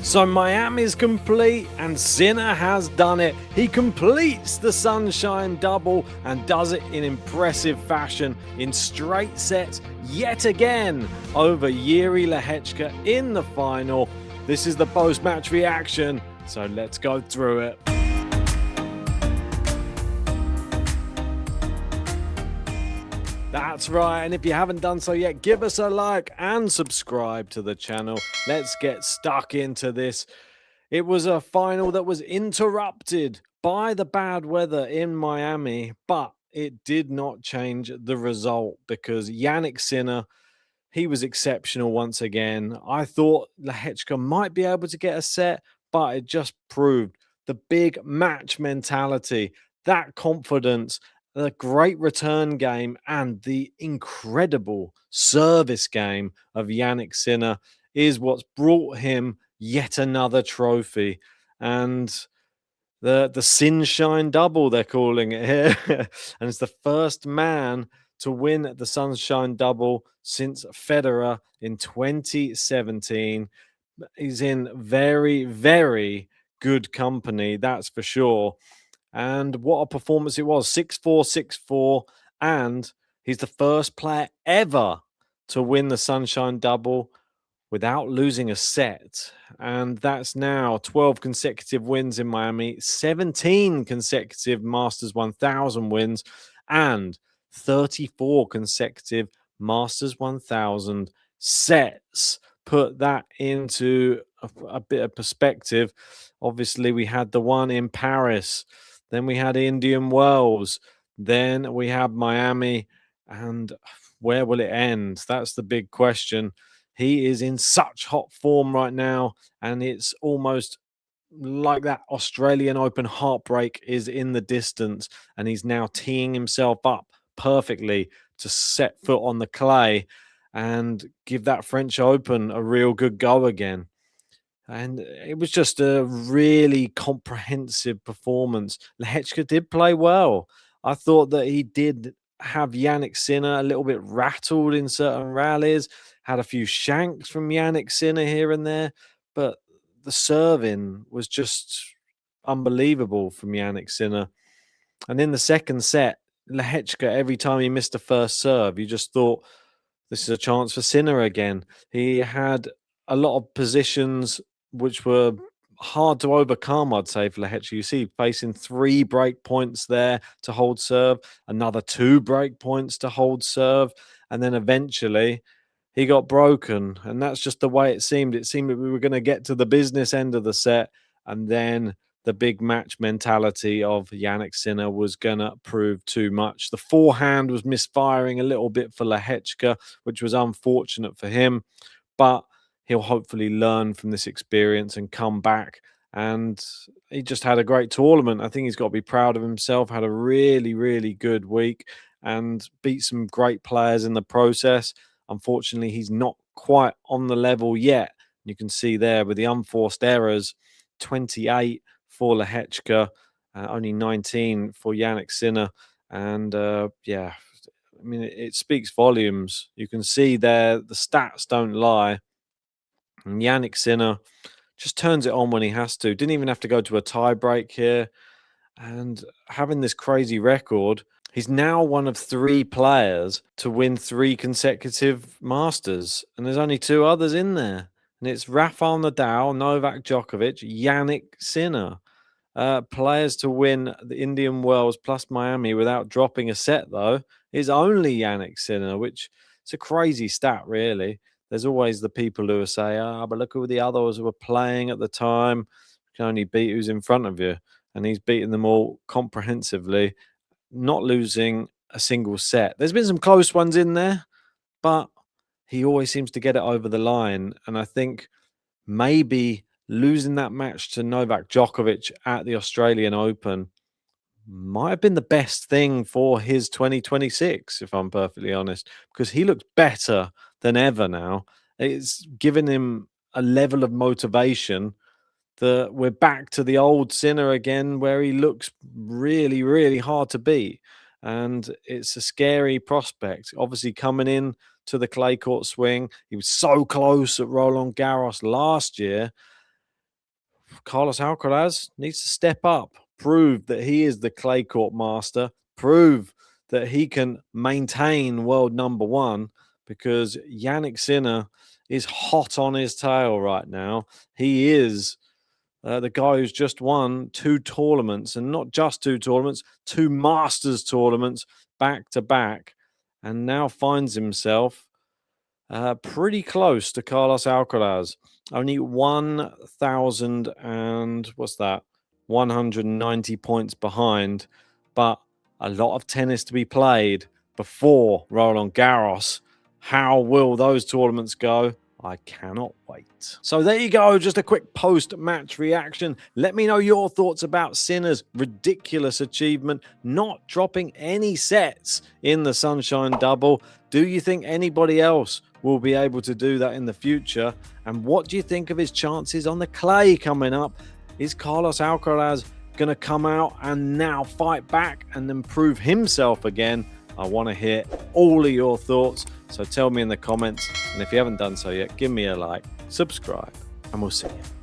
So Miami's complete and Sinner has done it. He completes the Sunshine Double and does it in impressive fashion in straight sets yet again over Jiri Lehecka in the final. This is the post-match reaction, so let's go through it. That's right, and if you haven't done so yet, give us a like and subscribe to the channel. Let's get stuck into this. It was a final that was interrupted by the bad weather in Miami, but it did not change the result because Jannik Sinner, he was exceptional once again. I thought Lehecka might be able to get a set, but it just proved the big match mentality, that confidence, the great return game, and the incredible service game of Jannik Sinner is what's brought him yet another trophy. And the Sunshine Double, they're calling it here. And it's the first man to win the Sunshine Double since Federer in 2017. He's in very, very good company, that's for sure. And what a performance it was. 6-4, 6-4. And he's the first player ever to win the Sunshine Double without losing a set. And that's now 12 consecutive wins in Miami, 17 consecutive Masters 1000 wins, and 34 consecutive Masters 1000 sets. Put that into a bit of perspective. Obviously, we had the one in Paris, then we had Indian Wells, then we had Miami, and where will it end? That's the big question. He is in such hot form right now, and it's almost like that Australian Open heartbreak is in the distance, and he's now teeing himself up perfectly to set foot on the clay and give that French Open a real good go again. And it was just a really comprehensive performance. Lehecka did play well. I thought that he did have Jannik Sinner a little bit rattled in certain rallies, had a few shanks from Jannik Sinner here and there, but the serving was just unbelievable from Jannik Sinner. And in the second set, Lehecka, every time he missed the first serve, you just thought, this is a chance for Sinner again. He had a lot of positions which were hard to overcome, I'd say, for Lehecka. You see, facing 3 break points there to hold serve, another 2 break points to hold serve, and then eventually he got broken. And that's just the way it seemed. It seemed that we were going to get to the business end of the set, and then the big match mentality of Jannik Sinner was going to prove too much. The forehand was misfiring a little bit for Lehecka, which was unfortunate for him, but he'll hopefully learn from this experience and come back. And he just had a great tournament. I think he's got to be proud of himself. Had a really, really good week and beat some great players in the process. Unfortunately, he's not quite on the level yet. You can see there with the unforced errors, 28 for Lehecka, only 19 for Jannik Sinner. And yeah, I mean, it speaks volumes. You can see there the stats don't lie. And Jannik Sinner just turns it on when he has to. Didn't even have to go to a tie break here. And having this crazy record, he's now one of 3 players to win 3 consecutive Masters. And there's only 2 others in there. And it's Rafael Nadal, Novak Djokovic, Jannik Sinner. Players to win the Indian Wells plus Miami without dropping a set, though, is only Jannik Sinner, which is a crazy stat, really. There's always the people who will say, but look who the others were playing at the time. You can only beat who's in front of you. And he's beaten them all comprehensively, not losing a single set. There's been some close ones in there, but he always seems to get it over the line. And I think maybe losing that match to Novak Djokovic at the Australian Open might have been the best thing for his 2026, if I'm perfectly honest, because he looks better than ever now. It's given him a level of motivation that we're back to the old Sinner again, where he looks really, really hard to beat. And it's a scary prospect. Obviously, coming in to the clay court swing, he was so close at Roland Garros last year. Carlos Alcaraz needs to step up, prove that he is the clay court master, prove that he can maintain world number one, because Jannik Sinner is hot on his tail right now. He is the guy who's just won 2 tournaments, and not just 2 tournaments, 2 Masters tournaments back to back, and now finds himself pretty close to Carlos Alcaraz. Only 1,000 and what's that? 190 points behind, but a lot of tennis to be played before Roland Garros. How will those tournaments go? I cannot wait. So there you go, just a quick post-match reaction. Let me know your thoughts about Sinner's ridiculous achievement, not dropping any sets in the Sunshine Double. Do you think anybody else will be able to do that in the future? And what do you think of his chances on the clay coming up? Is Carlos Alcaraz going to come out and now fight back and then prove himself again? I want to hear all of your thoughts, so tell me in the comments. And if you haven't done so yet, give me a like, subscribe, and we'll see you.